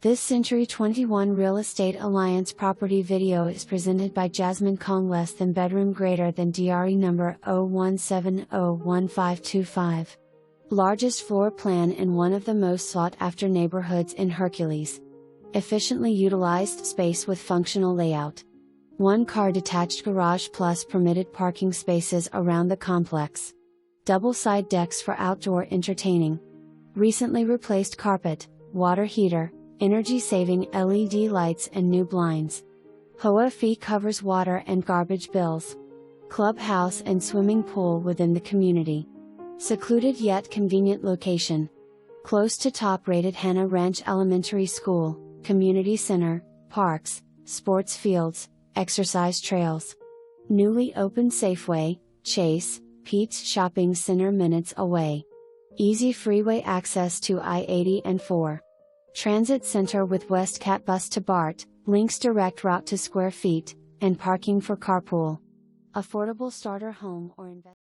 This Century 21 Real Estate Alliance property video is presented by Jasmine Kong, less than bedroom greater than DRE number 01701525. Largest floor plan in one of the most sought after neighborhoods in Hercules. Efficiently utilized space with functional layout. 1-car detached garage plus permitted parking spaces around the complex. Double side decks for outdoor entertaining. Recently replaced carpet, water heater, energy-saving LED lights and new blinds. HOA fee covers water and garbage bills. Clubhouse and swimming pool within the community. Secluded yet convenient location. Close to top-rated Hanna Ranch Elementary School, community center, parks, sports fields, exercise trails. Newly opened Safeway, Chase, Peets shopping center minutes away. Easy freeway access to I-80 and 4. Transit center with WestCAT Bus to Bart, LYNX direct route to square feet, and parking for carpool. Affordable starter home or investment.